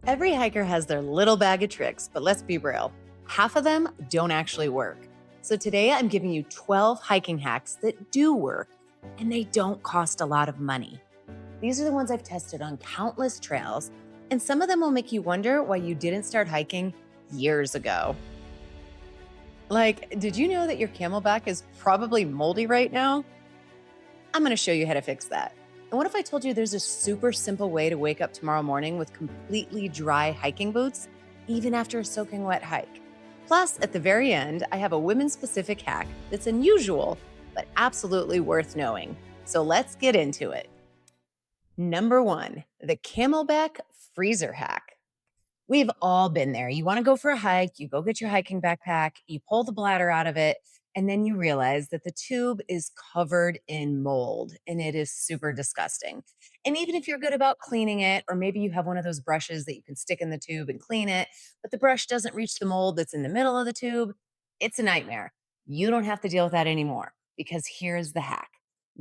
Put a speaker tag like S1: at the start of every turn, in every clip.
S1: Every hiker has their little bag of tricks, but let's be real, half of them don't actually work. So today I'm giving you 12 hiking hacks that do work and they don't cost a lot of money. These are the ones I've tested on countless trails, and some of them will make you wonder why you didn't start hiking years ago. Like, did you know that your CamelBak is probably moldy right now? I'm going to show you how to fix that. And what if I told you there's a super simple way to wake up tomorrow morning with completely dry hiking boots, even after a soaking wet hike? Plus, at the very end, I have a women specific hack that's unusual, but absolutely worth knowing. So let's get into it. Number one, the CamelBak freezer hack. We've all been there. You want to go for a hike, you go get your hiking backpack, you pull the bladder out of it, and then you realize that the tube is covered in mold and it is super disgusting. And even if you're good about cleaning it, or maybe you have one of those brushes that you can stick in the tube and clean it, but the brush doesn't reach the mold that's in the middle of the tube, it's a nightmare. You don't have to deal with that anymore because here's the hack.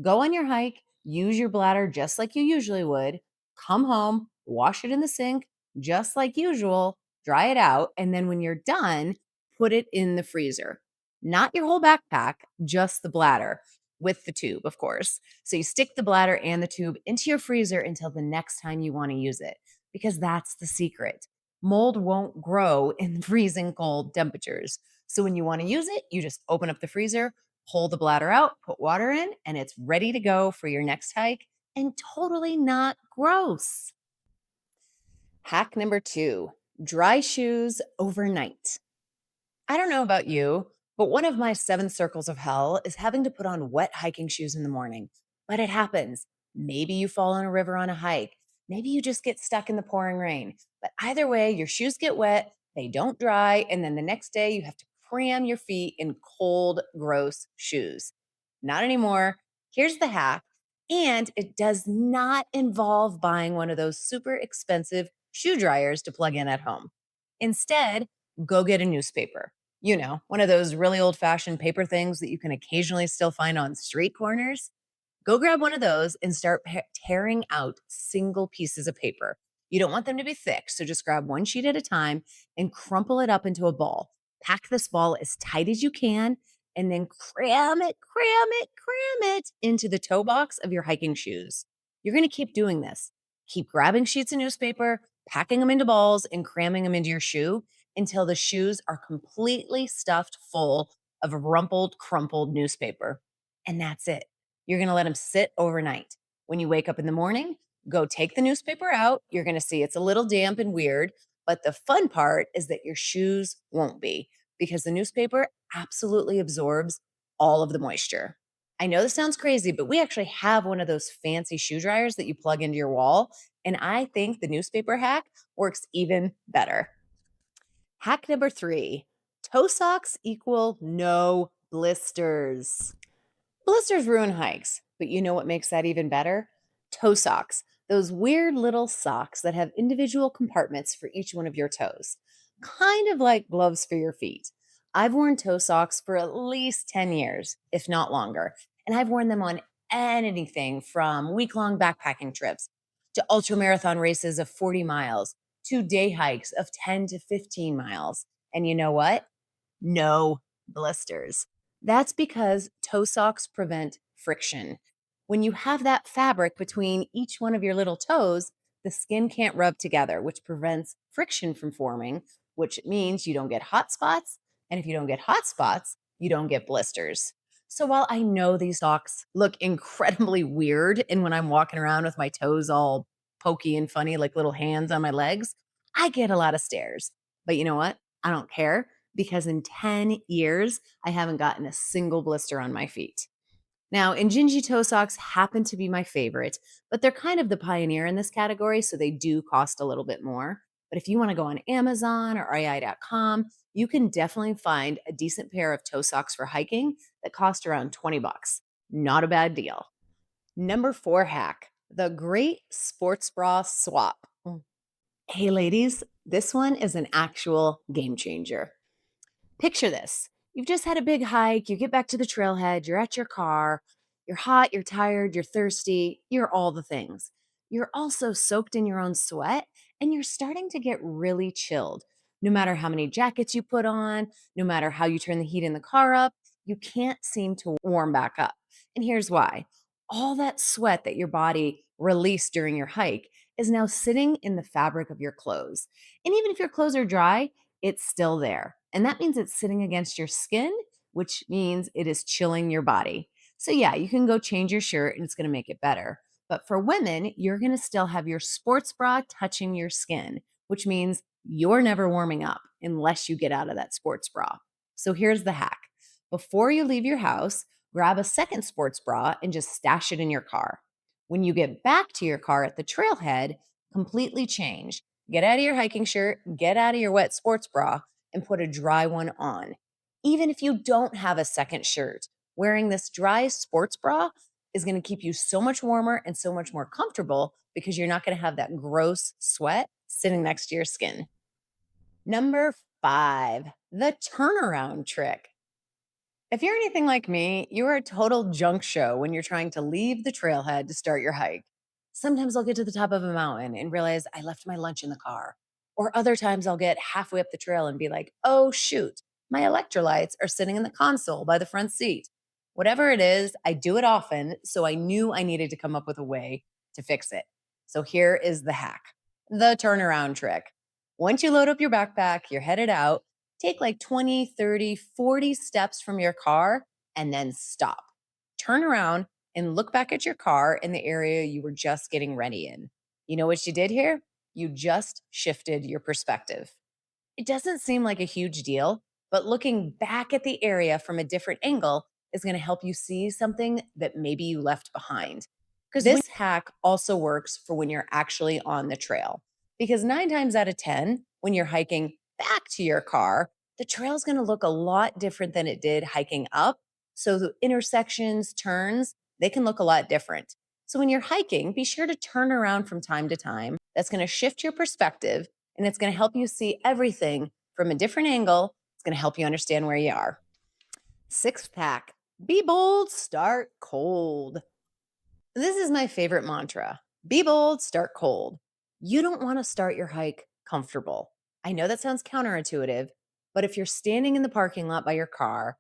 S1: Go on your hike, use your bladder just like you usually would, come home, wash it in the sink just like usual, dry it out, and then when you're done, put it in the freezer. Not your whole backpack, just the bladder with the tube, of course. So you stick the bladder and the tube into your freezer until the next time you want to use it, because that's the secret. Mold won't grow in freezing cold temperatures. So when you want to use it, you just open up the freezer, pull the bladder out, put water in, and it's ready to go for your next hike and totally not gross. Hack number two, dry shoes overnight. I don't know about you, but one of my seven circles of hell is having to put on wet hiking shoes in the morning. But it happens. Maybe you fall in a river on a hike. Maybe you just get stuck in the pouring rain. But either way, your shoes get wet, they don't dry, and then the next day you have to cram your feet in cold, gross shoes. Not anymore. Here's the hack. And it does not involve buying one of those super expensive shoe dryers to plug in at home. Instead, go get a newspaper. You know, one of those really old fashioned paper things that you can occasionally still find on street corners. Go grab one of those and start tearing out single pieces of paper. You don't want them to be thick, so just grab one sheet at a time and crumple it up into a ball. Pack this ball as tight as you can and then cram it into the toe box of your hiking shoes. You're going to keep doing this. Keep grabbing sheets of newspaper, packing them into balls, and cramming them into your shoe until the shoes are completely stuffed full of rumpled, crumpled newspaper. And that's it. You're going to let them sit overnight. When you wake up in the morning, go take the newspaper out. You're going to see it's a little damp and weird, but the fun part is that your shoes won't be because the newspaper absolutely absorbs all of the moisture. I know this sounds crazy, but we actually have one of those fancy shoe dryers that you plug into your wall. And I think the newspaper hack works even better. Hack number three, toe socks equal no blisters. Blisters ruin hikes, but you know what makes that even better? Toe socks, those weird little socks that have individual compartments for each one of your toes, kind of like gloves for your feet. I've worn toe socks for at least 10 years, if not longer, and I've worn them on anything from week long backpacking trips to ultra marathon races of 40 miles to day hikes of 10 to 15 miles. And you know what? No blisters. That's because toe socks prevent friction. When you have that fabric between each one of your little toes, the skin can't rub together, which prevents friction from forming, which means you don't get hot spots. And if you don't get hot spots, you don't get blisters. So while I know these socks look incredibly weird, and when I'm walking around with my toes all pokey and funny, like little hands on my legs, I get a lot of stares. But you know what? I don't care because in 10 years, I haven't gotten a single blister on my feet. Now, Injinji toe socks happen to be my favorite, but they're kind of the pioneer in this category, so they do cost a little bit more. But if you want to go on Amazon or AI.com, you can definitely find a decent pair of toe socks for hiking that cost around 20 bucks. Not a bad deal. Number four hack, the great sports bra swap. Hey, ladies, this one is an actual game changer. Picture this. You've just had a big hike, you get back to the trailhead, you're at your car, you're hot, you're tired, you're thirsty, you're all the things. You're also soaked in your own sweat, and you're starting to get really chilled. No matter how many jackets you put on, no matter how you turn the heat in the car up, you can't seem to warm back up. And here's why: all that sweat that your body released during your hike is now sitting in the fabric of your clothes. And even if your clothes are dry, it's still there. And that means it's sitting against your skin, which means it is chilling your body. So, yeah, you can go change your shirt and it's going to make it better. But for women, you're going to still have your sports bra touching your skin, which means you're never warming up unless you get out of that sports bra. So, here's the hack: before you leave your house, grab a second sports bra and just stash it in your car. When you get back to your car at the trailhead, completely change. Get out of your hiking shirt, get out of your wet sports bra, and put a dry one on. Even if you don't have a second shirt, wearing this dry sports bra is going to keep you so much warmer and so much more comfortable because you're not going to have that gross sweat sitting next to your skin. Number 5, the turnaround trick. If you're anything like me, you're a total junk show when you're trying to leave the trailhead to start your hike. Sometimes I'll get to the top of a mountain and realize I left my lunch in the car. Or other times I'll get halfway up the trail and be like, oh, shoot, my electrolytes are sitting in the console by the front seat. Whatever it is, I do it often. So I knew I needed to come up with a way to fix it. So here is the hack: the turnaround trick. Once you load up your backpack, you're headed out. Take like 20, 30, 40 steps from your car and then stop. Turn around and look back at your car in the area you were just getting ready in. You know what you did here? You just shifted your perspective. It doesn't seem like a huge deal, but looking back at the area from a different angle is going to help you see something that maybe you left behind. Because this hack also works for when you're actually on the trail. Because 9 times out of 10, when you're hiking back to your car, the trail is going to look a lot different than it did hiking up. So the intersections, turns, they can look a lot different. So when you're hiking, be sure to turn around from time to time. That's going to shift your perspective and it's going to help you see everything from a different angle. It's going to help you understand where you are. 6th hack: be bold, start cold. This is my favorite mantra: be bold, start cold. You don't want to start your hike comfortable. I know that sounds counterintuitive, but if you're standing in the parking lot by your car,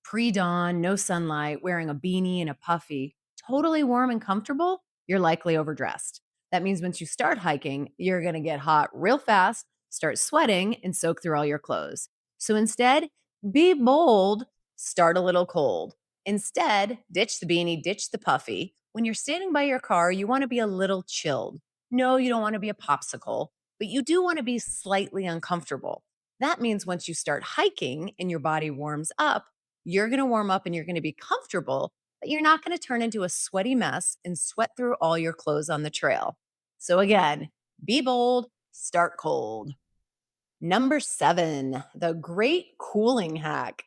S1: pre dawn, no sunlight, wearing a beanie and a puffy, totally warm and comfortable, you're likely overdressed. That means once you start hiking, you're going to get hot real fast, start sweating, and soak through all your clothes. So instead, be bold, start a little cold. Instead, ditch the beanie, ditch the puffy. When you're standing by your car, you want to be a little chilled. No, you don't want to be a popsicle, but you do want to be slightly uncomfortable. That means once you start hiking and your body warms up, you're going to warm up and you're going to be comfortable, but you're not going to turn into a sweaty mess and sweat through all your clothes on the trail. So, again, be bold, start cold. Number 7, the great cooling hack.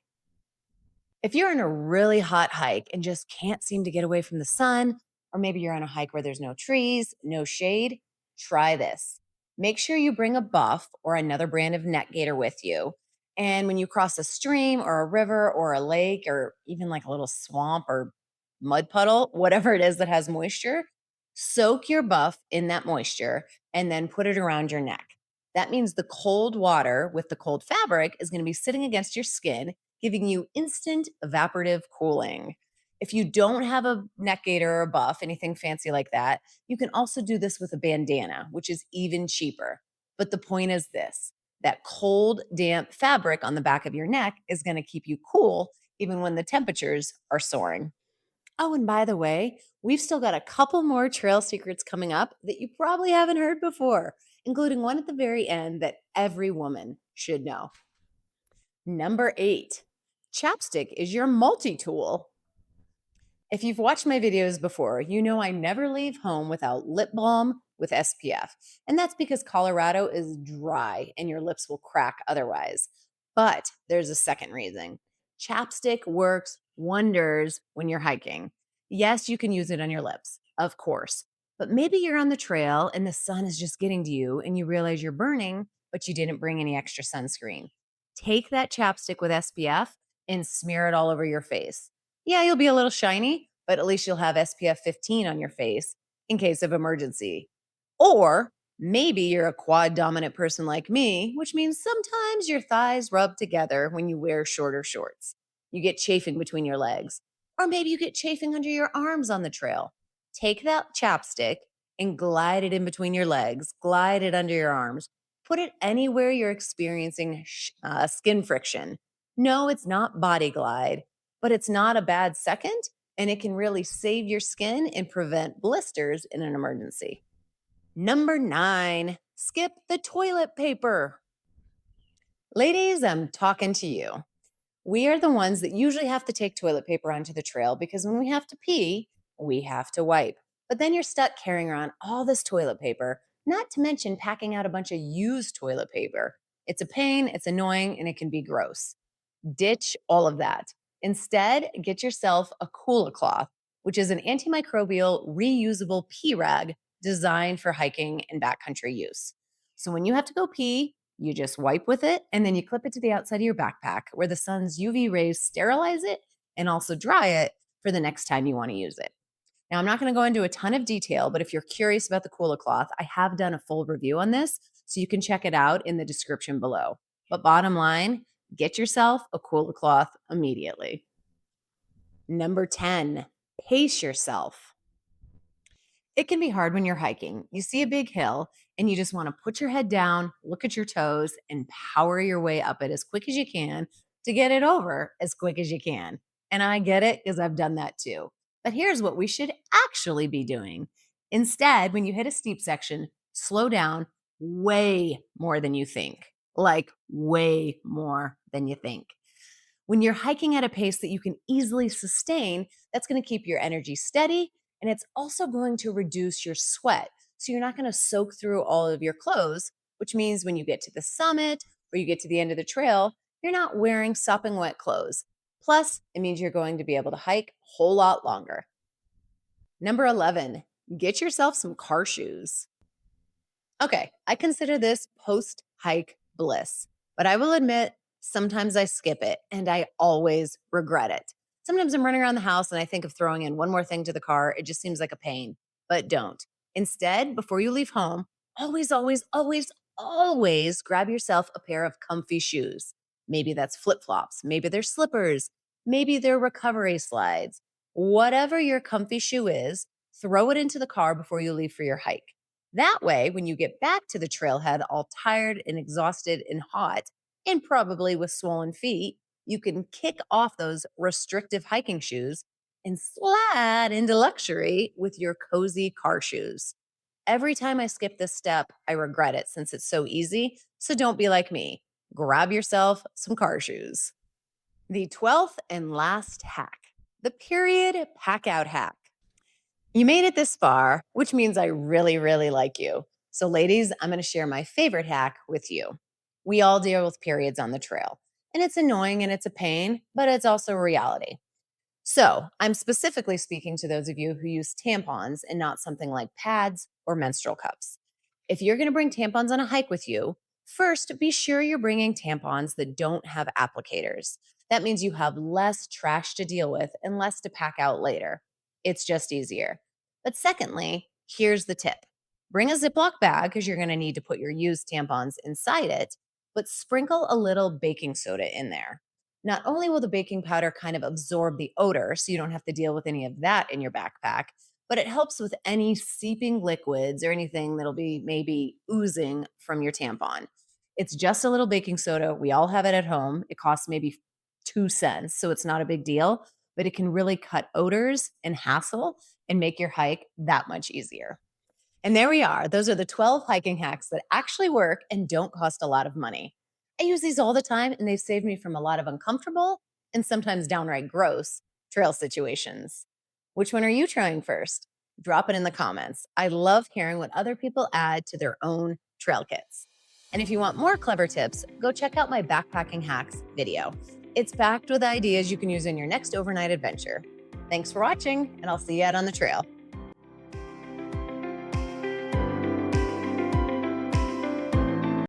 S1: If you're on a really hot hike and just can't seem to get away from the sun, or maybe you're on a hike where there's no trees, no shade, try this. Make sure you bring a buff or another brand of net gaiter with you. And when you cross a stream or a river or a lake or even like a little swamp or mud puddle, whatever it is that has moisture, soak your buff in that moisture and then put it around your neck. That means the cold water with the cold fabric is going to be sitting against your skin, giving you instant evaporative cooling. If you don't have a neck gaiter or a buff, anything fancy like that, you can also do this with a bandana, which is even cheaper. But the point is this: that cold, damp fabric on the back of your neck is going to keep you cool even when the temperatures are soaring. Oh, and by the way, we've still got a couple more trail secrets coming up that you probably haven't heard before, including one at the very end that every woman should know. Number 8, chapstick is your multi tool. If you've watched my videos before, you know I never leave home without lip balm with SPF. And that's because Colorado is dry and your lips will crack otherwise. But there's a second reason. Chapstick works wonders when you're hiking. Yes, you can use it on your lips, of course. But maybe you're on the trail and the sun is just getting to you and you realize you're burning, but you didn't bring any extra sunscreen. Take that chapstick with SPF and smear it all over your face. Yeah, you'll be a little shiny, but at least you'll have SPF 15 on your face in case of emergency. Or Maybe you're a quad dominant person like me, which means sometimes your thighs rub together when you wear shorter shorts. You get chafing between your legs, or maybe you get chafing under your arms on the trail. Take that chapstick and glide it in between your legs, glide it under your arms, put it anywhere you're experiencing skin friction. No, it's not body glide, but it's not a bad second, and it can really save your skin and prevent blisters in an emergency. Number 9, skip the toilet paper. Ladies, I'm talking to you. We are the ones that usually have to take toilet paper onto the trail because when we have to pee, we have to wipe. But then you're stuck carrying around all this toilet paper, not to mention packing out a bunch of used toilet paper. It's a pain, it's annoying, and it can be gross. Ditch all of that. Instead, get yourself a Cooler Cloth, which is an antimicrobial reusable pee rag designed for hiking and backcountry use. So when you have to go pee, you just wipe with it and then you clip it to the outside of your backpack where the sun's UV rays sterilize it and also dry it for the next time you want to use it. Now, I'm not going to go into a ton of detail, but if you're curious about the Cooler Cloth, I have done a full review on this, so you can check it out in the description below. But bottom line, get yourself a Cooler Cloth immediately. Number 10, pace yourself. It can be hard when you're hiking. You see a big hill and you just want to put your head down, look at your toes, and power your way up it as quick as you can to get it over as quick as you can. And I get it because I've done that too. But here's what we should actually be doing. Instead, when you hit a steep section, slow down way more than you think. Like way more than you think. When you're hiking at a pace that you can easily sustain, that's going to keep your energy steady and it's also going to reduce your sweat. So you're not going to soak through all of your clothes, which means when you get to the summit or you get to the end of the trail, you're not wearing sopping wet clothes. Plus, it means you're going to be able to hike a whole lot longer. Number 11, get yourself some car shoes. Okay, I consider this post hike bliss, but I will admit sometimes I skip it and I always regret it. Sometimes I'm running around the house and I think of throwing in one more thing to the car. It just seems like a pain, but don't. Instead, before you leave home, always, always, always, always grab yourself a pair of comfy shoes. Maybe that's flip flops, maybe they're slippers, maybe they're recovery slides. Whatever your comfy shoe is, throw it into the car before you leave for your hike. That way, when you get back to the trailhead all tired and exhausted and hot, and probably with swollen feet, you can kick off those restrictive hiking shoes and slide into luxury with your cozy car shoes. Every time I skip this step, I regret it since it's so easy. So don't be like me. Grab yourself some car shoes. The 12th and last hack, the period pack out hack. You made it this far, which means I really, really like you. So, ladies, I'm going to share my favorite hack with you. We all deal with periods on the trail, and it's annoying and it's a pain, but it's also a reality. So, I'm specifically speaking to those of you who use tampons and not something like pads or menstrual cups. If you're going to bring tampons on a hike with you, first be sure you're bringing tampons that don't have applicators. That means you have less trash to deal with and less to pack out later. It's just easier. But secondly, here's the tip. Bring a Ziploc bag because you're going to need to put your used tampons inside it, but sprinkle a little baking soda in there. Not only will the baking powder kind of absorb the odor, so you don't have to deal with any of that in your backpack, but it helps with any seeping liquids or anything that'll be maybe oozing from your tampon. It's just a little baking soda. We all have it at home. It costs maybe 2 cents, so it's not a big deal, but it can really cut odors and hassle and make your hike that much easier. And there we are. Those are the 12 hiking hacks that actually work and don't cost a lot of money. I use these all the time, and they've saved me from a lot of uncomfortable and sometimes downright gross trail situations. Which one are you trying first? Drop it in the comments. I love hearing what other people add to their own trail kits. And if you want more clever tips, go check out my backpacking hacks video. It's packed with ideas you can use in your next overnight adventure. Thanks for watching, and I'll see you out on the trail.